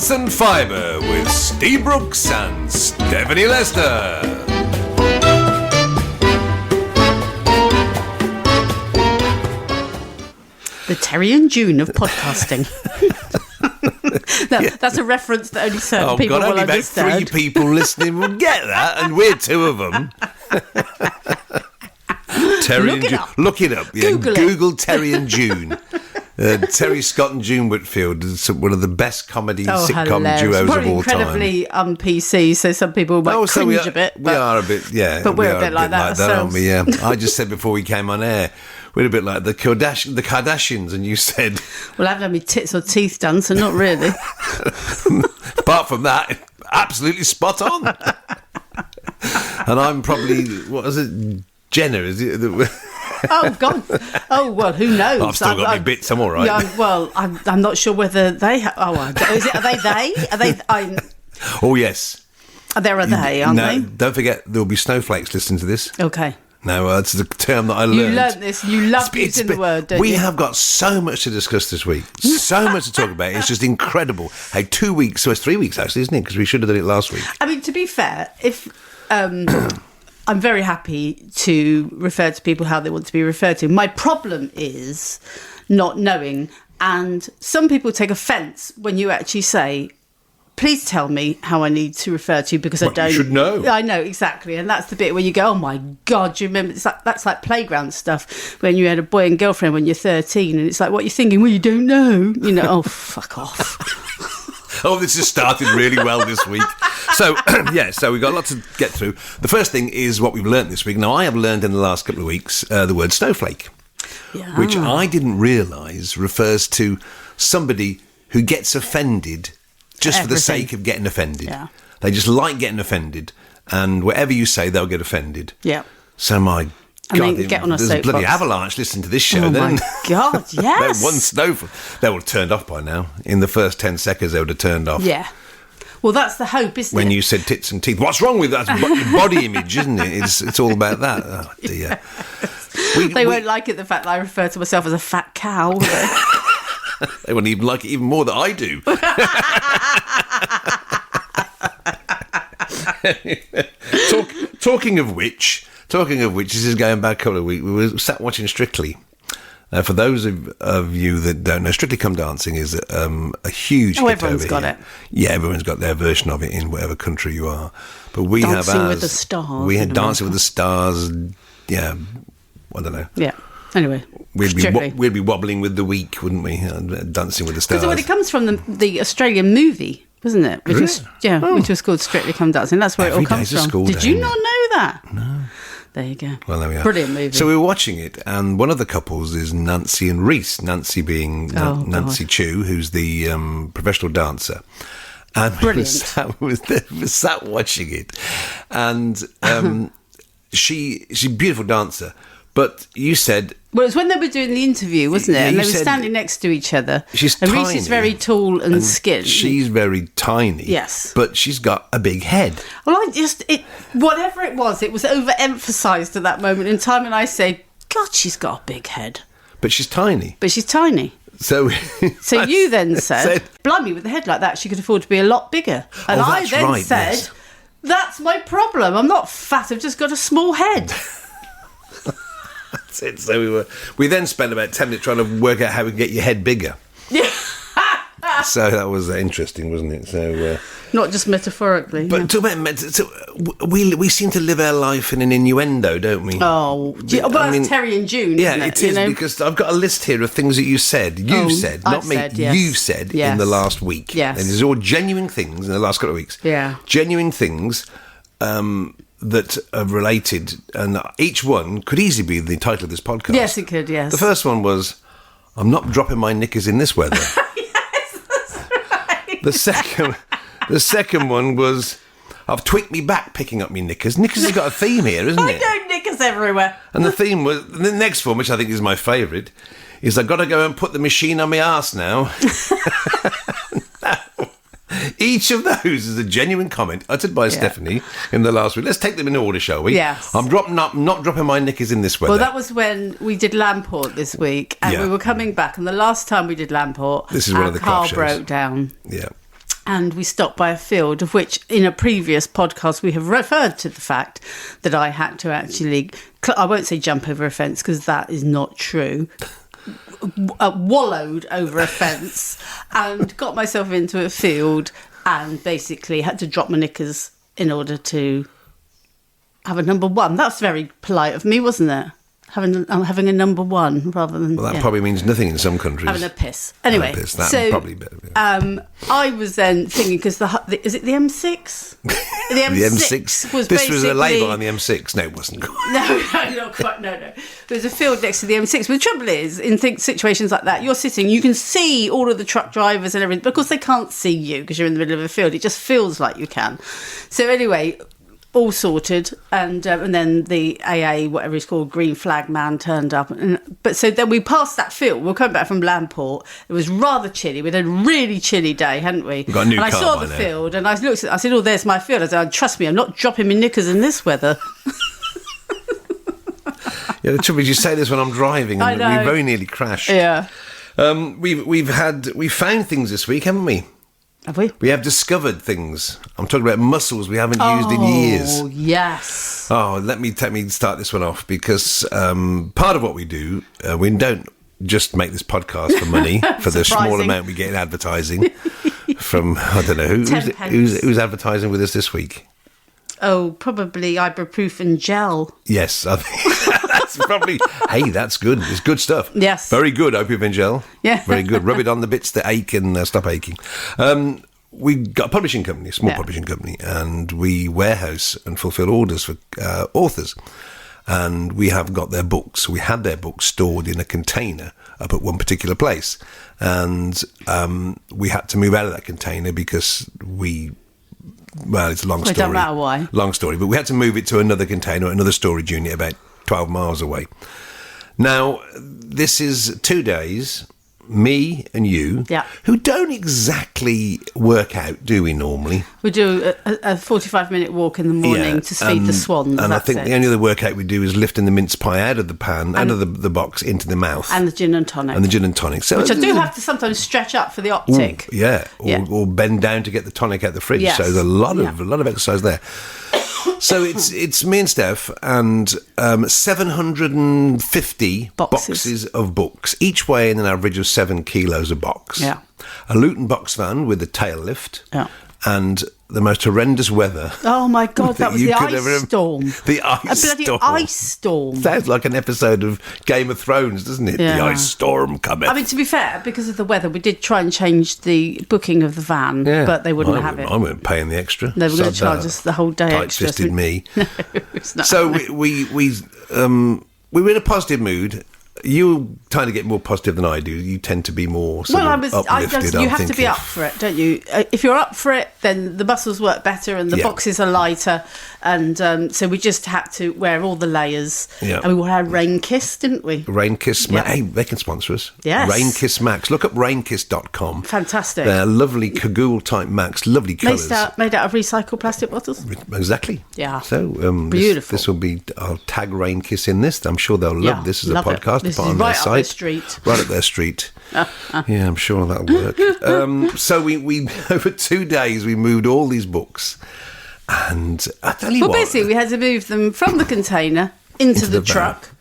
Filaments and Fibre with Steve Brooks and Stephanie Lester. The Terry and June of podcasting. That's a reference that only certain people will understand. About 3 people listening will get that, and we're 2 of them. Terry and June. Look it up. Yeah. Google Terry and June. Terry Scott and June Whitfield is one of the best comedy sitcom duos of all time. Incredibly PC, so some people might cringe a bit. We are a bit, yeah. But we're a bit like that ourselves. Aren't we? Yeah. I just said before we came on air, we're a bit like the Kardashians, and you said... Well, I haven't had my tits or teeth done, so not really. Apart from that, absolutely spot on. And I'm probably, what is it, Jenner, is it? Oh, God. Oh, well, who knows? I've still got my bits, I'm all right. Yeah, well, I'm not sure whether they have... Oh, are they? Oh, yes. There are they, aren't they? Don't forget, there'll be snowflakes listening to this. Okay. No, it's a term that I learned. You learnt this. You love using the word, don't you? We have got so much to discuss this week. So much to talk about. It's just incredible. Hey, 2 weeks, so it's 3 weeks actually, isn't it? Because we should have done it last week. I mean, to be fair, if I'm very happy to refer to people how they want to be referred to. My problem is not knowing. And some people take offence when you actually say, please tell me how I need to refer to you because I don't. You should know. I know, exactly. And that's the bit where you go, oh my God, do you remember? That's like playground stuff when you had a boy and girlfriend when you're 13 and it's like, what you're thinking? Well, you don't know. You know, oh, fuck off. Oh, this has started really well this week. So, so we've got a lot to get through. The first thing is what we've learnt this week. Now, I have learned in the last couple of weeks the word snowflake, which I didn't realise refers to somebody who gets offended just for the sake of getting offended. Yeah. They just like getting offended, and whatever you say, they'll get offended. Yeah. So my God, get on a there's a bloody avalanche listening to this show. Oh my God, yes. One snowflake. They would have turned off by now. In the first 10 seconds, they would have turned off. Yeah. Well, that's the hope, isn't it? When you said tits and teeth. What's wrong with that? It's body image, isn't it? It's all about that. Oh, dear. Yes. They won't like it, the fact that I refer to myself as a fat cow, will they? They wouldn't even like it even more than I do. Talking of which, this is going back a couple of weeks. We were sat watching Strictly. For those of you that don't know, Strictly Come Dancing is a huge hit everyone's over got here. it. Yeah, everyone's got their version of it in whatever country you are. But we Dancing have ours. with the Stars. We had Dancing with the Stars. Yeah, I don't know. Yeah. Anyway, we'd be wobbling with the week, wouldn't we? Dancing with the Stars. Because it comes from the Australian movie, wasn't it? Which was called Strictly Come Dancing. That's where Every it all comes from. Did you not know that? No. There you go. Well, there we are. Brilliant movie. So we were watching it, and one of the couples is Nancy and Reese. Nancy being Nancy Chu, who's the professional dancer. And brilliant. we were sat watching it, and she's a beautiful dancer. But you said... Well, it was when they were doing the interview, wasn't it? And they were standing next to each other. She's tiny. And Reese is very tall and skinny. She's very tiny. Yes. But she's got a big head. Well, whatever it was overemphasised at that moment in time. And I say, God, she's got a big head. But she's tiny. So you then said, blimey, with a head like that, she could afford to be a lot bigger. And I then said, yes. That's my problem. I'm not fat. I've just got a small head. That's it. So we then spent about 10 minutes trying to work out how we can get your head bigger. Yeah. So that was interesting, wasn't it? So not just metaphorically. But talk about we seem to live our life in an innuendo, don't we? Oh, that's Terry and June. Yeah, isn't it is, because I've got a list here of things that you said. You said, not me. Yes. You said in the last week. Yes. And these are all genuine things in the last couple of weeks. Yeah. Genuine things. That are related, and each one could easily be the title of this podcast. Yes, it could, yes. The first one was, I'm not dropping my knickers in this weather. Yes, that's right. The second one was, I've tweaked me back picking up my knickers. Knickers has got a theme here, isn't it? I know knickers everywhere. And the theme was, the next one, which I think is my favourite, is I've got to go and put the machine on my arse now. Each of those is a genuine comment uttered by Stephanie in the last week. Let's take them in order, shall we? Yes. I'm not dropping my knickers in this weather. Well, that was when we did Lamport this week, and we were coming back, and the last time we did Lamport, this is one of the car shows. broke down. Yeah. And we stopped by a field, of which in a previous podcast we have referred to the fact that I had to actually, I won't say jump over a fence because that is not true, wallowed over a fence and got myself into a field and basically had to drop my knickers in order to have a number one. That's very polite of me, wasn't it? Having a number one rather than... Well, that probably means nothing in some countries. Having a piss. Anyway, probably better, yeah. I was then thinking, because is it the M6? The M6 was This was a label on the M6. No, it wasn't. No, not quite. No. There's a field next to the M6. But the trouble is, in situations like that, you're sitting, you can see all of the truck drivers and everything, but of course they can't see you because you're in the middle of a field. It just feels like you can. So anyway... all sorted, and then the AA, whatever he's called, green flag man turned up. But so then we passed that field. We were coming back from Landport. It was rather chilly. We'd had a really chilly day, hadn't we? We got a new car. And I saw the field, and I looked at it. I said, "Oh, there's my field." I said, "Trust me, I'm not dropping my knickers in this weather." Yeah, the trouble is, you say this when I'm driving, and we very nearly crashed. Yeah. We've found things this week, haven't we? Have we? We have discovered things. I'm talking about muscles we haven't used in years. Oh, yes. Oh, let me start this one off, because part of what we do, we don't just make this podcast for money, for the small amount we get in advertising from, I don't know, who's advertising with us this week? Oh, probably ibuprofen gel. Yes, I think that's probably... Hey, that's good. It's good stuff. Yes. Very good, ibuprofen gel. Yeah. Very good. Rub it on the bits that ache and stop aching. We got a publishing company, a small publishing company, and we warehouse and fulfil orders for authors. And we have got their books. We had their books stored in a container up at one particular place. And we had to move out of that container because well, it's a long story. It don't matter why. Long story. But we had to move it to another container, another storage unit about 12 miles away. Now, this is 2 days, me and you, who don't exactly work out, do we, normally? We do a 45-minute walk in the morning to feed the swans. And I think the only other workout we do is lifting the mince pie out of the pan, out of the box, into the mouth. And the gin and tonic. So, which I do have to sometimes stretch up for the optic. Or bend down to get the tonic out the fridge. Yes. So there's a lot of exercise there. So it's me and Steph and 750 boxes of books, each weighing an average of 7 kilos a box. Yeah. A Luton box van with a tail lift. Yeah. And the most horrendous weather. Oh my God, that was the ice storm. The ice storm. A bloody ice storm. Sounds like an episode of Game of Thrones, doesn't it? Yeah. The ice storm coming. I mean, to be fair, because of the weather, we did try and change the booking of the van, but they wouldn't have it. I weren't paying the extra. They were going to charge us the whole day extra. Tight-fisted me. No, it's not. So we were in a positive mood. You kind of get more positive than I do. You tend to be more uplifted. You have to be up for it, don't you? If you're up for it, then the muscles work better and the boxes are lighter. And so we just had to wear all the layers. Yeah. And we wore our Rain Kiss, didn't we? Rain Kiss Max. Hey, they can sponsor us. Yes. Rain Kiss Max. Look up rainkiss.com. Fantastic. They're lovely cagoule type Max. Lovely colours. Made out of recycled plastic bottles? Exactly. Yeah. So beautiful. This will be, I'll tag Rain Kiss in this. I'm sure they'll love this as a podcast. This is right up their street. Right up their street. Yeah, I'm sure that'll work. So we over 2 days we moved all these books, and I tell you what. Well, basically we had to move them from the container into the truck,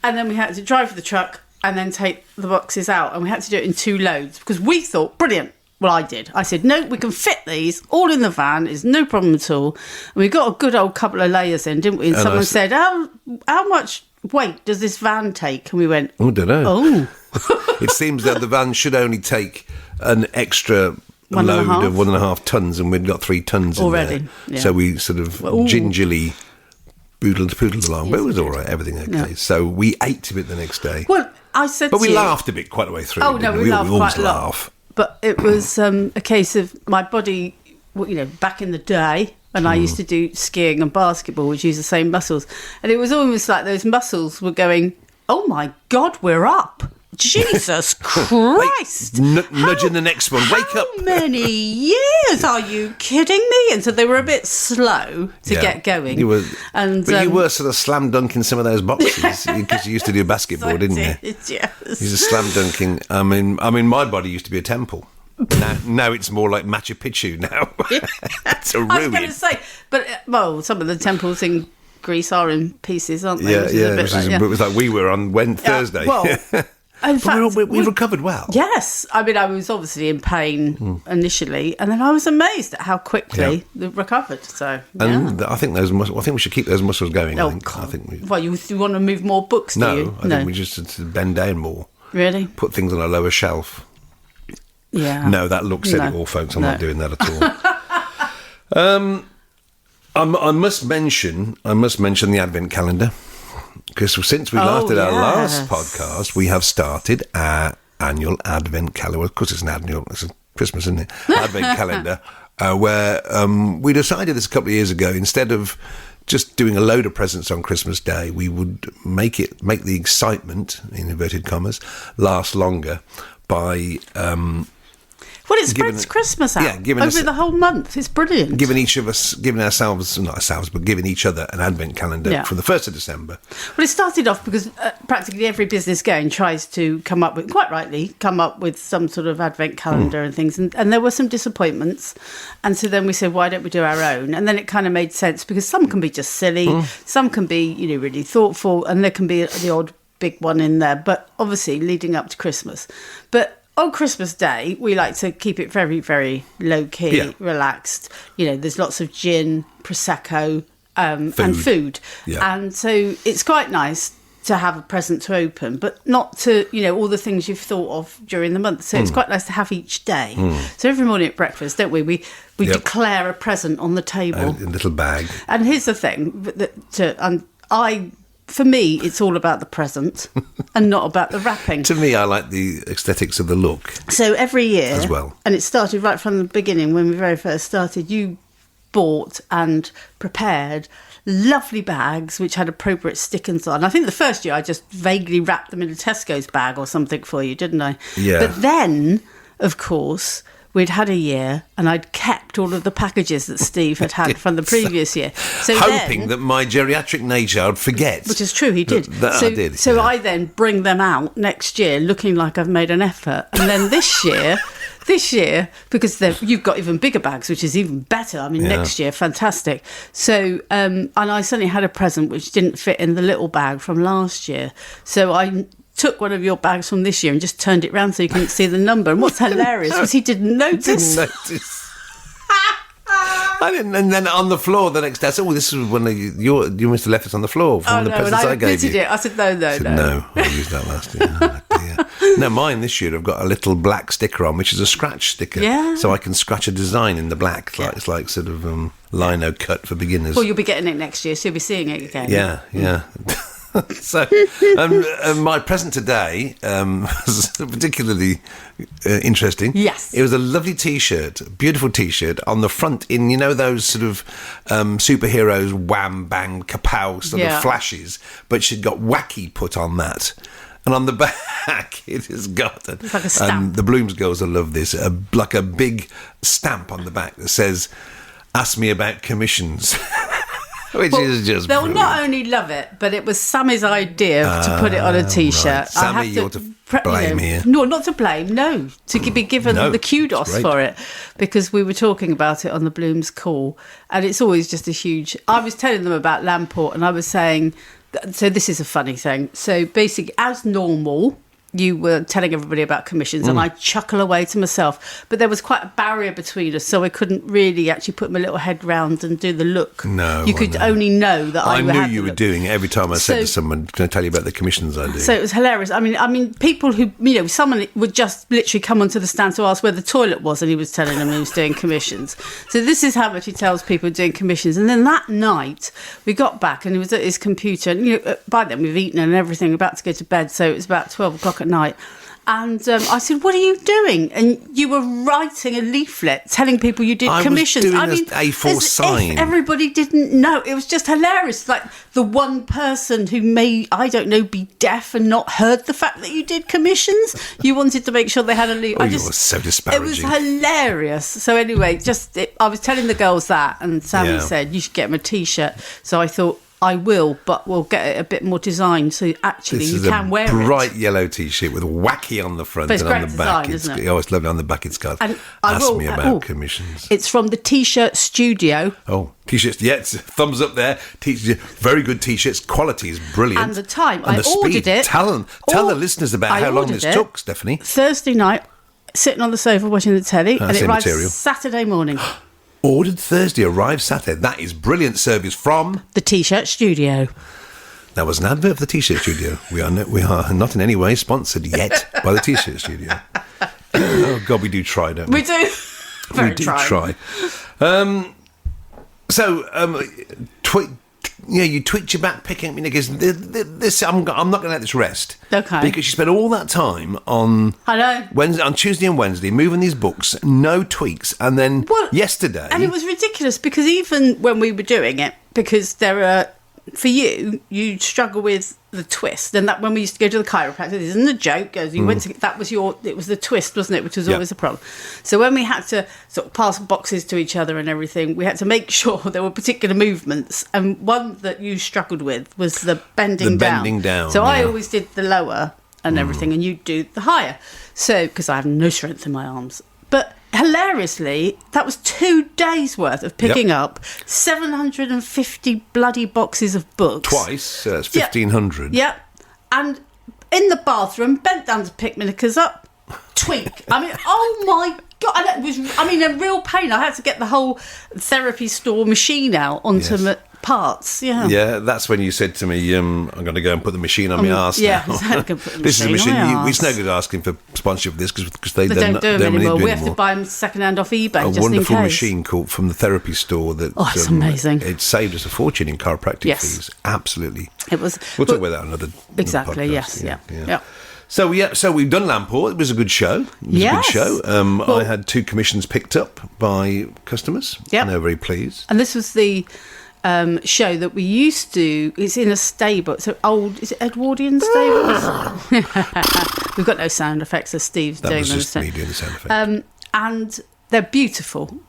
and then we had to drive the truck and then take the boxes out, and we had to do it in 2 loads because we thought, brilliant. Well, I did. I said, no, we can fit these all in the van. It's no problem at all. And we got a good old couple of layers in, didn't we? And someone said, how much weight does this van take? And we went, I don't know. Oh. It seems that the van should only take an extra load of 1.5 tons, and we'd got 3 tons already. In there. Yeah. So we sort of gingerly poodled along, but it was all right. Everything okay. Yeah. So we ate a bit the next day. Well, I said, but we laughed a bit quite a way through. Oh no, we laughed quite a lot. Laugh. But it was a case of my body, back in the day. And I used to do skiing and basketball, which use the same muscles. And it was almost like those muscles were going, oh, my God, we're up. Jesus Christ. Nudging the next one. Wake up. How many years? Are you kidding me? And so they were a bit slow to get going. You were sort of slam dunking some of those boxes because you used to do basketball, didn't you? Yes. You used to slam dunking. I mean, my body used to be a temple. Now it's more like Machu Picchu now. It's a ruin. I was going to say, but some of the temples in Greece are in pieces, aren't they? It was like we were on Thursday. Well, in fact, we recovered well. Yes, I mean, I was obviously in pain initially, and then I was amazed at how quickly they recovered. So, and I think we should keep those muscles going. Oh, I think we. Well, you want to move more books? Do you? I think we just had to bend down more. Really? Put things on a lower shelf. Yeah. No, that looks at it all, folks. I'm not doing that at all. I must mention the Advent calendar, because since we last did our last podcast, we have started our annual Advent calendar. Of course, it's a Christmas, isn't it? Advent calendar, where we decided this a couple of years ago, instead of just doing a load of presents on Christmas Day, we would make the excitement, in inverted commas, last longer by well, it spreads Christmas out over the whole month. It's brilliant. Giving each other an Advent calendar from the 1st of December. Well, it started off because practically every business going tries to come up with some sort of Advent calendar and things. And there were some disappointments. And so then we said, why don't we do our own? And then it kind of made sense, because some can be just silly, some can be, really thoughtful, and there can be the odd big one in there. But obviously leading up to Christmas. But on Christmas Day, we like to keep it very, very low-key, relaxed. There's lots of gin, Prosecco, and food. Yeah. And so it's quite nice to have a present to open, but not to, all the things you've thought of during the month. So it's quite nice to have each day. So every morning at breakfast, don't we? We declare a present on the table. A little bag. And here's the thing, for me, it's all about the present and not about the wrapping. To me, I like the aesthetics of the look. So every year, as well, and it started right from the beginning when we very first started, you bought and prepared lovely bags which had appropriate stickers on. I think the first year I just vaguely wrapped them in a Tesco's bag or something for you, didn't I? Yeah. But then, of course, we'd had a year and I'd kept all of the packages that Steve had from the previous year. So hoping that my geriatric nature I'd forget. Which is true, he did. I did. So I then bring them out next year looking like I've made an effort. And then this year, because you've got even bigger bags, which is even better. I mean, next year, fantastic. So, and I suddenly had a present which didn't fit in the little bag from last year. So I took one of your bags from this year and just turned it round so you couldn't see the number. And what's hilarious was he didn't notice. I didn't, and then on the floor the next day I said, this is when you must have left it on the floor from the presents I gave you. I said, no. No, I used that last year. Oh, dear. No, mine this year I've got a little black sticker on, which is a scratch sticker. Yeah. So I can scratch a design in the black. It's like sort of lino cut for beginners. Well, you'll be getting it next year, so you'll be seeing it again. Yeah. So, my present today was particularly interesting. Yes. It was a lovely T-shirt, beautiful T-shirt, on the front in, those sort of superheroes, wham, bang, kapow sort of flashes, but she'd got wacky put on that. And on the back, it has got it's like a stamp. The Blooms girls will love this, like a big stamp on the back that says, "Ask me about commissions." Which is just they'll brilliant. Not only love it, but it was Sammy's idea to put it on a T-shirt. Right. Sammy, you're to blame here. No, not to blame, no. To be given the kudos for it. Because we were talking about it on the Blooms call, and it's always just a huge... I was telling them about Lamport, and I was saying... So this is a funny thing. So basically, as normal... You were telling everybody about commissions and I chuckle away to myself. But there was quite a barrier between us, so I couldn't really actually put my little head round and do the look. No. You could only know that I knew you were doing it every time I said to someone, can I tell you about the commissions I do? So it was hilarious. I mean, people who, someone would just literally come onto the stand to ask where the toilet was and he was telling them he was doing commissions. So this is how much he tells people doing commissions. And then that night, we got back and he was at his computer. And, by then we've eaten and everything, about to go to bed. So it was about 12 o'clock at night. And I said, what are you doing? And you were writing a leaflet telling people you did commissions. I was doing an A4 sign. If everybody didn't know. It was just hilarious. Like the one person who may, I don't know, be deaf and not heard the fact that you did commissions. You wanted to make sure they had a leaflet. You were so disparaging. It was hilarious. So anyway, I was telling the girls that, and Sammy said, you should get them a T-shirt. So I thought, I will, but we'll get it a bit more designed so actually This you is can wear a bright it. yellow T-shirt with wacky on the front But it's and on great the back. design, isn't it? Oh, it's lovely on the back. It's got. And Ask me about commissions. It's from the T-shirt studio. Oh, T-shirts. Yes, thumbs up there. Very good T-shirts. Quality is brilliant. And the time. And I the ordered speed. it. Tell the listeners about how long this took, Stephanie. Thursday night, sitting on the sofa watching the telly, and it arrived Saturday morning. Ordered Thursday, arrived Saturday. That is brilliant service from the T-shirt studio. That was an advert for the T-shirt studio. We are not in any way sponsored yet by the T-shirt studio. Oh God, we do try, don't we? We do. We do try. You tweaked your back picking up your knickers. This I'm not going to let this rest. Okay. Because you spent all that time on on Tuesday and Wednesday moving these books, no tweaks, and then yesterday. And it was ridiculous because even when we were doing it, because there are. For you struggle with the twist, and that when we used to go to the chiropractor, this isn't a joke. You went to it was the twist, wasn't it? Which was always a problem. So when we had to sort of pass boxes to each other and everything, we had to make sure there were particular movements. And one that you struggled with was the bending down. So I always did the lower and everything, and you do the higher. So because I have no strength in my arms, but. Hilariously, that was 2 days worth of picking up 750 bloody boxes of books. Twice, so that's 1,500. Yep. And in the bathroom, bent down to pick my knickers up, tweak. I mean, oh my God. And it was, a real pain. I had to get the whole therapy store machine out onto my parts. Yeah, that's when you said to me, I'm going to go and put the machine on my arse now. Exactly. This is a machine. It's no good asking for sponsorship for this because they don't do them anymore. We have to buy them second-hand off eBay just in case. A wonderful machine called from the therapy store that it's amazing. It saved us a fortune in chiropractic fees. Absolutely. It was. We'll talk about that another exactly. Podcast. Yes. Yeah. So we've done Lamport. It was a good show. A good show. I had 2 commissions picked up by customers. Yeah, and they were very pleased. And this was the show that we used to. It's in a stable. It's an old. Is it Edwardian stables? We've got no sound effects, so Steve's doing them. That was just me doing the sound effects. And they're beautiful.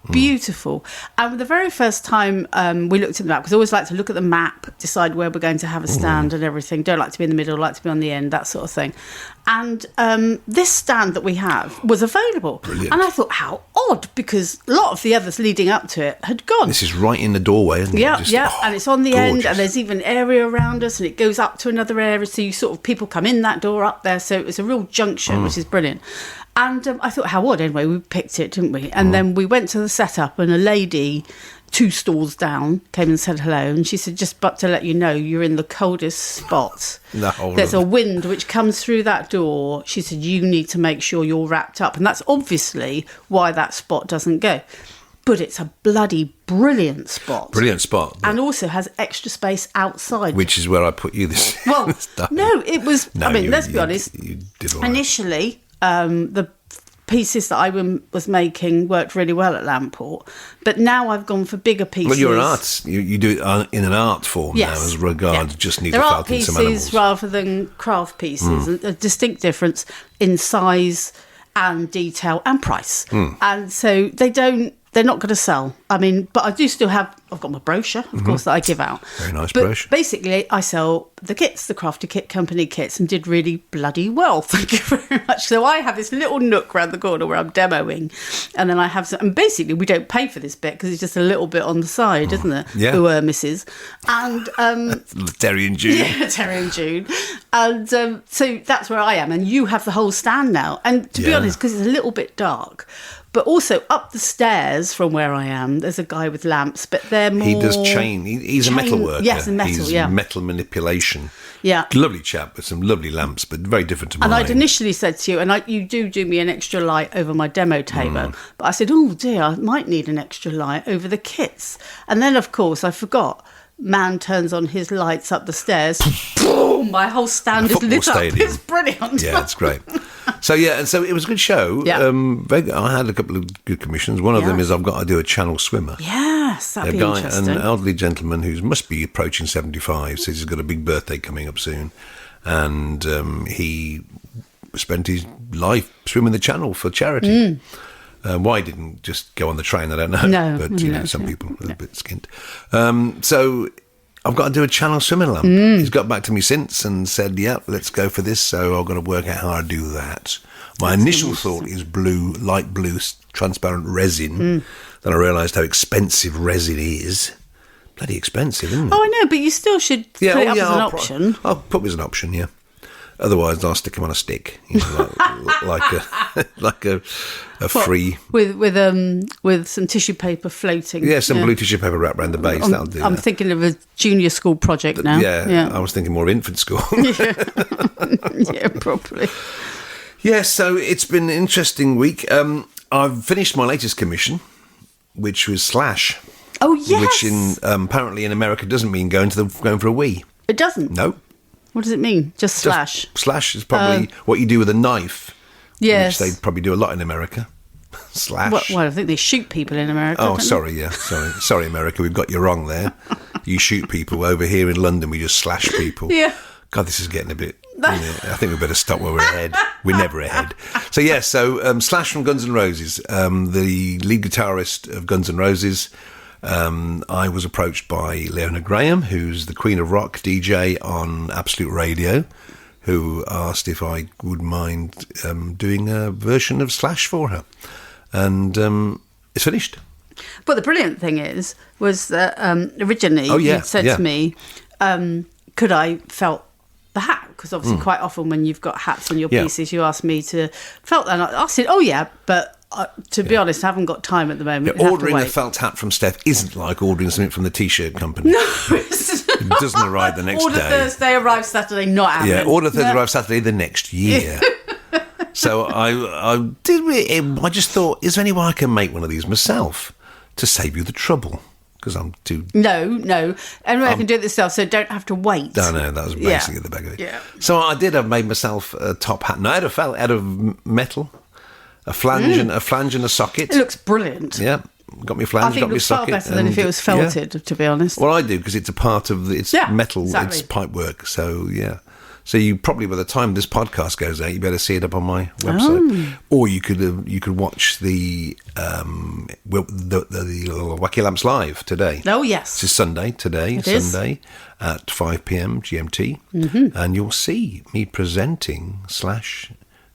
And the very first time we looked at the map, because I always like to look at the map, decide where we're going to have a stand and everything. Don't like to be in the middle, like to be on the end, that sort of thing. And this stand that we have was available. Brilliant. And I thought, how odd, because a lot of the others leading up to it had gone. This is right in the doorway, isn't it? And it's on the end, and there's even area around us, and it goes up to another area, so you sort of, people come in that door up there, so it was a real junction, which is brilliant. And I thought, how odd. Anyway, we picked it, didn't we? And then we went to the setup, and a lady 2 stalls down came and said hello, and she said, just but to let you know, you're in the coldest spot. There's a wind which comes through that door. She said, you need to make sure you're wrapped up. And that's obviously why that spot doesn't go. But it's a bloody brilliant spot. And also has extra space outside. Which is where I put you this. Well, no, it was, let's be honest. You did all right. Initially, the pieces that I was making worked really well at Lamport, but now I've gone for bigger pieces. Well, you're an artist. You do it in an art form now, as regards just need to falcon some animals. They're art pieces rather than craft pieces. A distinct difference in size and detail and price. And so they're not going to sell. But I do still have, I've got my brochure, of course, that I give out. Very nice brochure. Basically, I sell the kits, the Crafty Kit Company kits, and did really bloody well. Thank you very much. So I have this little nook round the corner where I'm demoing, and then I have some, and basically we don't pay for this bit because it's just a little bit on the side, isn't it? Yeah. Mrs. And Terry and June. Yeah, Terry and June. And so that's where I am, and you have the whole stand now. And to be honest, because it's a little bit dark. But also up the stairs from where I am, there's a guy with lamps, but they're more... He does chain. He's a metal worker. Yes, a metal, He's metal manipulation. Yeah. Lovely chap with some lovely lamps, but very different to mine. And I'd initially said to you, and you do me an extra light over my demo table, but I said, oh dear, I might need an extra light over the kits. And then, of course, I forgot. Man turns on his lights up the stairs. Boom! My whole stand is lit up. It's brilliant. Yeah, it's great. So it was a good show. Yeah. I had a couple of good commissions. One of them is I've got to do a channel swimmer. Yes, that'd be interesting. An elderly gentleman who must be approaching 75, says he's got a big birthday coming up soon, and he spent his life swimming the channel for charity. Why didn't just go on the train, I don't know. No, but some people are a bit skint. So I've got to do a channel swimming lamp. He's got back to me since and said, "Yeah, let's go for this." So I've got to work out how I do that. My initial thought is light blue, transparent resin. Then I realised how expensive resin is. Bloody expensive, isn't it? Oh, I know, but you still should put it up as an option. I'll put it as an option, yeah. Otherwise, I'll stick him on a stick, like a free with some tissue paper floating. Yeah, some blue tissue paper wrapped around the base. That'll do. I'm thinking of a junior school project now. Yeah, I was thinking more of infant school. Yeah, probably. Yeah, so it's been an interesting week. I've finished my latest commission, which was Slash. Oh yes. Which apparently in America doesn't mean going for a wee. It doesn't. No. What does it mean? Just slash. Slash is probably what you do with a knife. Yes. Which they probably do a lot in America. Slash. Well, I think they shoot people in America. Oh, sorry, sorry, America, we've got you wrong there. You shoot people. Over here in London, we just slash people. Yeah. God, this is getting a bit. I think we better stop where we're ahead. We're never ahead. So Slash from Guns N' Roses, the lead guitarist of Guns N' Roses. I was approached by Leona Graham, who's the Queen of Rock DJ on Absolute Radio, who asked if I would mind doing a version of Slash for her. And it's finished. But the brilliant thing was that originally you said to me, could I felt the hat? Because obviously quite often when you've got hats in your pieces, you ask me to felt that. And I said, oh yeah, but to be honest, I haven't got time at the moment. Yeah, ordering a felt hat from Steph isn't like ordering something from the T-shirt company. No, it doesn't arrive the next day. Order Thursday, arrives Saturday, not happening. Yeah, order Thursday, arrives Saturday the next year. So I just thought, is there any way I can make one of these myself to save you the trouble? Because I'm too... No. Anyway, I can do it myself, so don't have to wait. No, that was basically the bag of it. Yeah. So I've made myself a top hat. No, out of metal. A flange and a socket. It looks brilliant. Yeah, got me flange, got me socket. I think it looks far better than if it was felted, to be honest. Well, I do, because it's a part of it's metal, exactly. It's pipe work. So, yeah. So you probably, by the time this podcast goes out, you better see it up on my website. Or you could watch the Wacky Lamps live today. Oh, yes. It's Sunday today, Sunday at 5 p.m. GMT. And you'll see me presenting Slash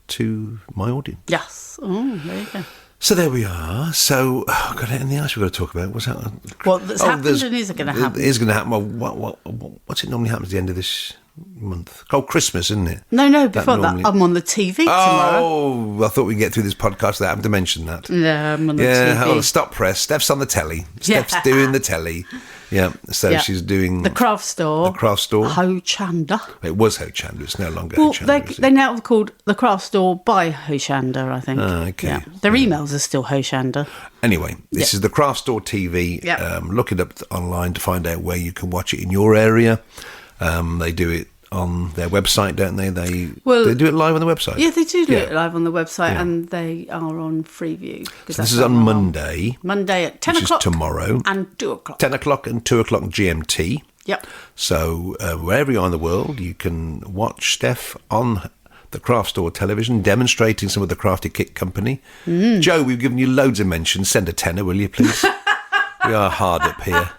to my audience. Yes. Oh, there you go. So there we are. So, got anything else we've got to talk about? What's that? That's happened and is going to happen. It is going to happen. Well, what's it normally happens at the end of this month? Oh, Christmas, isn't it? No, before that, I'm on the TV tomorrow. Oh, I thought we'd get through this podcast without having to mention that. Yeah, I'm on the TV. Yeah, stop press. Steph's on the telly. Steph's doing the telly. Yeah, so she's doing... The craft store. Ho Chanda. It was Ho Chanda. It's no longer Ho Chanda. They now called the craft store by Ho Chanda, I think. Okay. Yeah. Their emails are still Ho Chanda. Anyway, this is the Craft Store TV. Look it up online to find out where you can watch it in your area. They do it on their website, don't they? They do it live on the website. Yeah, they do it live on the website, and they are on Freeview. So this is on Monday. Monday at 10 o'clock. Which is tomorrow. And 2 o'clock. 10 o'clock and 2 o'clock GMT. Yep. So wherever you are in the world, you can watch Steph on the Craft Store television, demonstrating some of the Crafty Kit Company. Joe, we've given you loads of mentions. Send a tenner, will you, please? We are hard up here.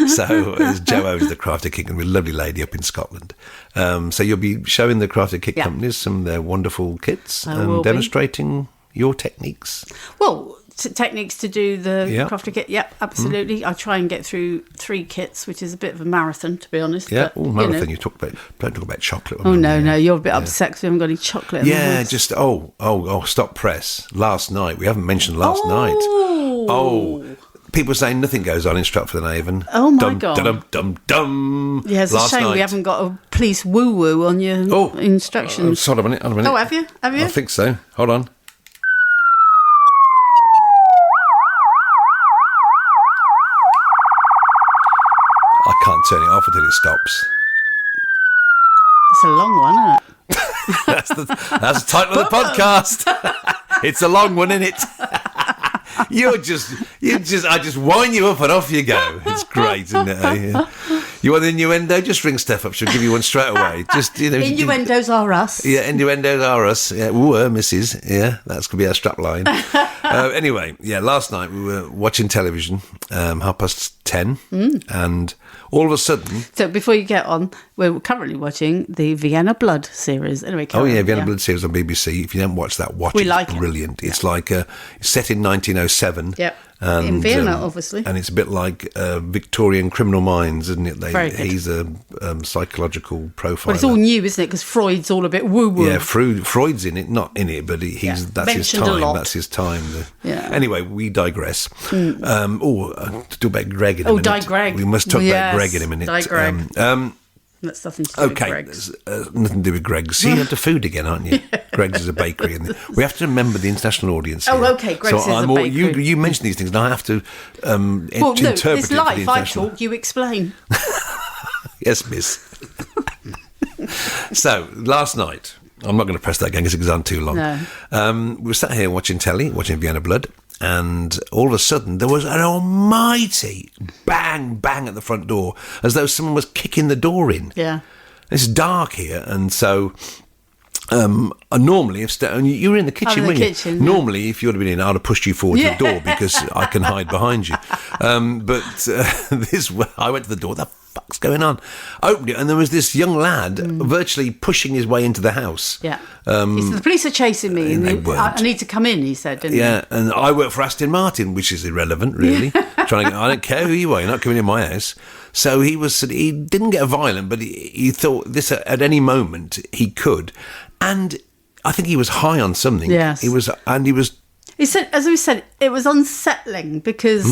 So as Joe owns the Crafty Kit Company, a lovely lady up in Scotland. So you'll be showing the Crafty Kit Companies some of their wonderful kits and demonstrating your techniques. Well, techniques to do the Crafty Kit. Yep, absolutely. I try and get through 3 kits, which is a bit of a marathon, to be honest. Yeah, marathon. You don't talk about chocolate. Oh no, you're a bit upset because we haven't got any chocolate. Yeah, just stop press. Last night we haven't mentioned last night. Oh. People saying nothing goes on in Stratford-on-Avon. Oh, my God. Dum. Yeah, it's a shame we haven't got a police woo-woo on your instructions. Hold on a minute. Oh, have you? I think so. Hold on. I can't turn it off until it stops. It's a long one, isn't it? That's the title of the podcast. It's a long one, isn't it? I just wind you up and off you go. It's great, isn't it? Yeah. You want the innuendo? Just ring Steph up. She'll give you one straight away. Innuendos are us. Yeah, innuendos are us. Yeah, ooh, missus. Yeah, that's going to be our strap line. Anyway, last night we were watching television, 10:30, and all of a sudden... So before you get on, we're currently watching the Vienna Blood series. Anyway, Vienna Blood series on BBC. If you don't watch that, watch it. It's brilliant. It's like it's set in 1907. Yep. In Vienna, obviously. And it's a bit like Victorian Criminal Minds, isn't it? Very good. He's a psychological profiler. Well, it's all new, isn't it? Because Freud's all a bit woo-woo. Yeah, Freud's in it, not in it, but that's his time. That's his time. Anyway, we digress. To talk about Greg in a minute. Greg. We must talk about Greg in a minute. Greg. That's nothing to do with Greg's. Nothing to do with Greg's. See, you're into food again, aren't you? Greg's is a bakery. And we have to remember the international audience here. Oh, okay, Greg's is a bakery. You mention these things, and I have to interpret it for the it's life. international. I talk, you explain. Yes, miss. So, last night, I'm not going to press that again because it goes on too long. No. We were sat here watching telly, watching Vienna Blood, and all of a sudden there was an almighty bang, bang at the front door, as though someone was kicking the door in. Yeah. It's dark here, and so... normally, and you were in the kitchen, weren't you? Yeah. Normally, if you would have been in, I'd have pushed you forward to the door because I can hide behind you. But I went to the door. What the fuck's going on? Opened it, and there was this young lad virtually pushing his way into the house. Yeah. He said, the police are chasing me. And I need to come in, he said, didn't he? Yeah, and I work for Aston Martin, which is irrelevant, really. I don't care who you are, you're not coming in my house. So he didn't get violent, but he thought this at any moment he could. And I think he was high on something. Yes. He said, as we said, it was unsettling because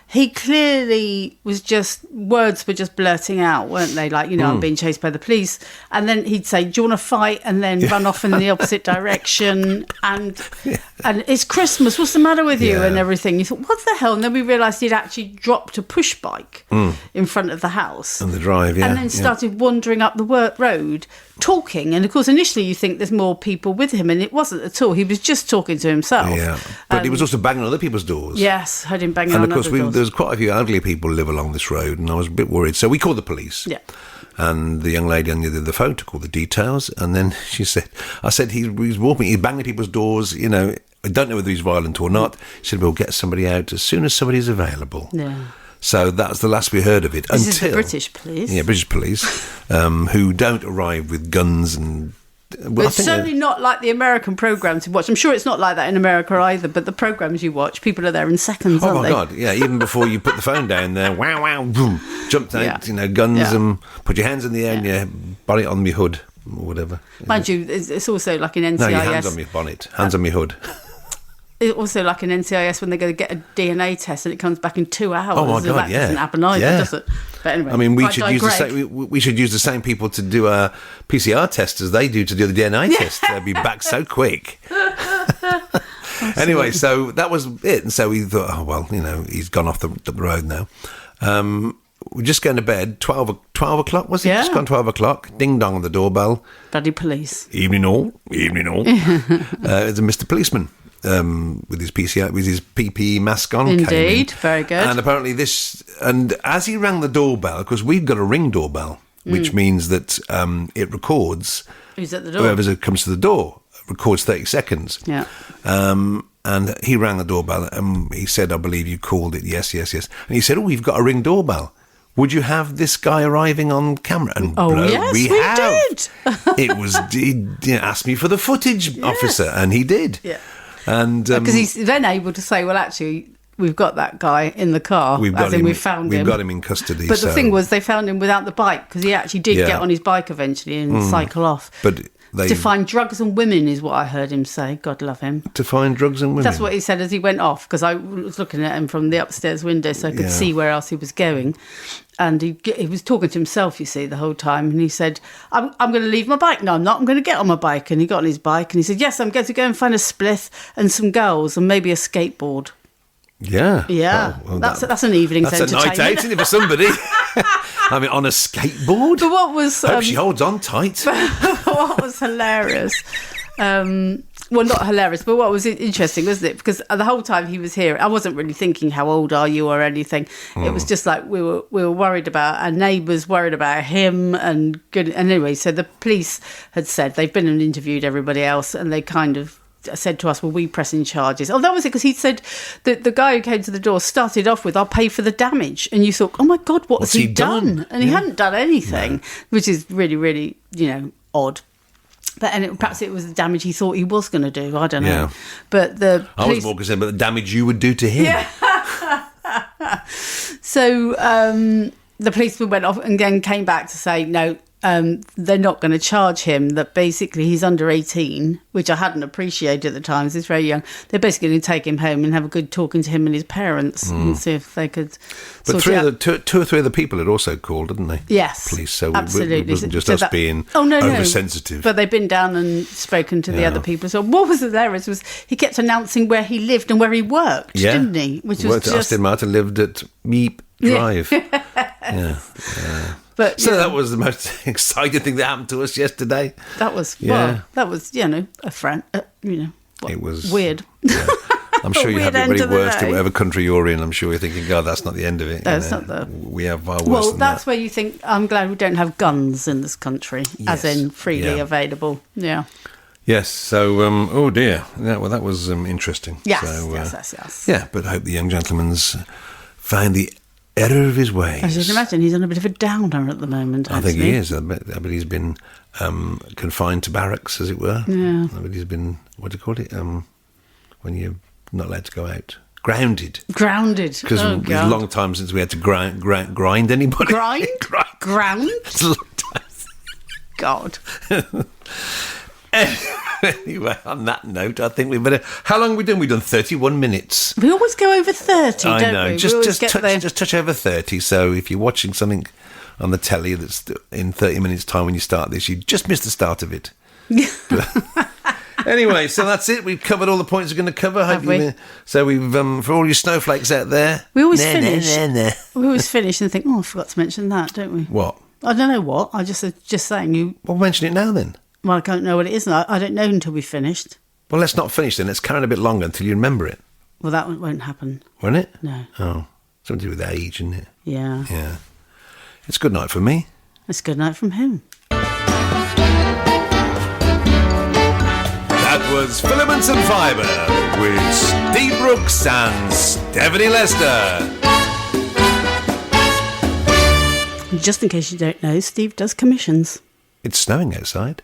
he clearly was words were just blurting out, weren't they? Like, I'm being chased by the police. And then he'd say, do you want to fight? And then run off in the opposite direction. And it's Christmas, what's the matter with you? And everything. You thought, what the hell? And then we realised he'd actually dropped a push bike in front of the house. On the drive, yeah. And then started wandering up the road, talking. And of course, initially you think there's more people with him, and it wasn't at all. He was just talking to himself. Yeah, but he was also banging on other people's doors. Yes, heard him banging on other doors. And of course, there's quite a few elderly people live along this road, and I was a bit worried. So we called the police. Yeah. And the young lady on the other end of the phone took all the details, and then I said he was walking, he's banging people's doors, I don't know whether he's violent or not. She said, we'll get somebody out as soon as somebody's available. Yeah. So that's the last we heard of it. This is the British police. Yeah, British police, who don't arrive with guns and... Well, it's certainly not like the American programmes you watch. I'm sure it's not like that in America either, but the programmes you watch, people are there in seconds, aren't they? Oh, my God, yeah, even before you put the phone down there, wow, wow, boom, jumped out, guns and put your hands in the air and you bonnet on your hood or whatever. Mind you, it's also like in NCIS. No, your hands on your bonnet, hands on your hood. It's also like in NCIS when they go to get a DNA test and it comes back in 2 hours. Oh, my God, that doesn't happen either, does it? But anyway, I mean, we should use the same people to do a PCR test as they do to do the DNA test. They'll be back so quick. Anyway, so that was it. And so we thought, he's gone off the road now. We're just going to bed. 12 o'clock, was it? Yeah. Just gone 12 o'clock. Ding dong on the doorbell. Bloody police. Evening all. It's a Mr. Policeman. With his PPE mask on. Indeed, very good. And apparently and as he rang the doorbell, because we've got a ring doorbell, which means that it records who's at the door. Whoever comes to the door, records 30 seconds. Yeah. And he rang the doorbell and he said, I believe you called it. Yes. And he said, we've got a ring doorbell. Would you have this guy arriving on camera? And yes, we have. He asked me for the footage, officer, and he did. Yeah. And because he's then able to say, well, actually, we've got that guy in the car. We've got him in custody. But the thing was, they found him without the bike because he actually did get on his bike eventually and cycle off. But to find drugs and women is what I heard him say. God love him. To find drugs and women. That's what he said as he went off, because I was looking at him from the upstairs window so I could see where else he was going. And he was talking to himself, you see, the whole time. And he said, I'm going to leave my bike. No, I'm not. I'm going to get on my bike. And he got on his bike and he said, yes, I'm going to go and find a spliff and some girls and maybe a skateboard. Yeah. Yeah. Well, that's an evening's entertainment. That's a night out, isn't it, for somebody? I mean, on a skateboard? But what was... I hope she holds on tight. What was hilarious... well, not hilarious, but what was interesting, wasn't it? Because the whole time he was here, I wasn't really thinking, how old are you or anything. It was just like we were worried about our neighbours, worried about him. And anyway, so the police had said they've been and interviewed everybody else and they kind of said to us, "Well, we pressing charges?" Oh, that was it, because he said that the guy who came to the door started off with, "I'll pay for the damage," and you thought, "Oh my God, what's he done?" And he hadn't done anything, which is really, really, odd. But perhaps it was the damage he thought he was going to do. I don't know. Yeah. But I was more concerned about the damage you would do to him. Yeah. So the policeman went off and then came back to say, no, they're not going to charge him, that basically he's under 18, which I hadn't appreciated at the time, he's very young. They're basically going to take him home and have a good talking to him and his parents and see if they could But two or three other people had also called, didn't they? Yes. Police, so absolutely. It wasn't just us being oversensitive. But they've been down and spoken to the other people. So what was hilarious was he kept announcing where he lived and where he worked, didn't he? Which was worked at Aston Martin, lived at Meep Drive. Yeah. But, that was the most exciting thing that happened to us yesterday. That was, a friend, it was weird. Yeah. I'm sure you have it very worst in whatever country you're in. I'm sure you're thinking, God, that's not the end of it. That's not the... We have far worse Well, than that's that. where you think, I'm glad we don't have guns in this country, as in freely available. Yeah. Yes, so, oh dear. Yeah, well, that was interesting. Yes, so, yes. Yeah, but I hope the young gentleman's find the error of his ways. As you can imagine, he's on a bit of a downer at the moment, I think he is. I bet he's been confined to barracks, as it were. Yeah. I bet he's been, what do you call it, when you're not allowed to go out? Grounded. Grounded. Because it's a long time since we had to grind anybody. Grind? Ground? It's a long time. God. Anyway, on that note, I think we better... How long have we done? We've done 31 minutes. We always go over 30, I don't know. we? Just touch over 30. So if you're watching something on the telly that's in 30 minutes' time when you start this, you just missed the start of it. Anyway, so that's it. We've covered all the points we're going to cover. Have we? So we've, for all you snowflakes out there... We always finish. We always finish and think, I forgot to mention that, don't we? What? I don't know what. I just saying you... Well, mention it now then. Well, I don't know what it is. I don't know until we've finished. Well, let's not finish then. Let's carry on a bit longer until you remember it. Well, that won't happen. Won't it? No. Oh, something to do with age, isn't it? Yeah. Yeah. It's good night for me. It's good night from him. That was Filaments and Fibre with Steve Brooks and Stephanie Lester. Just in case you don't know, Steve does commissions. It's snowing outside.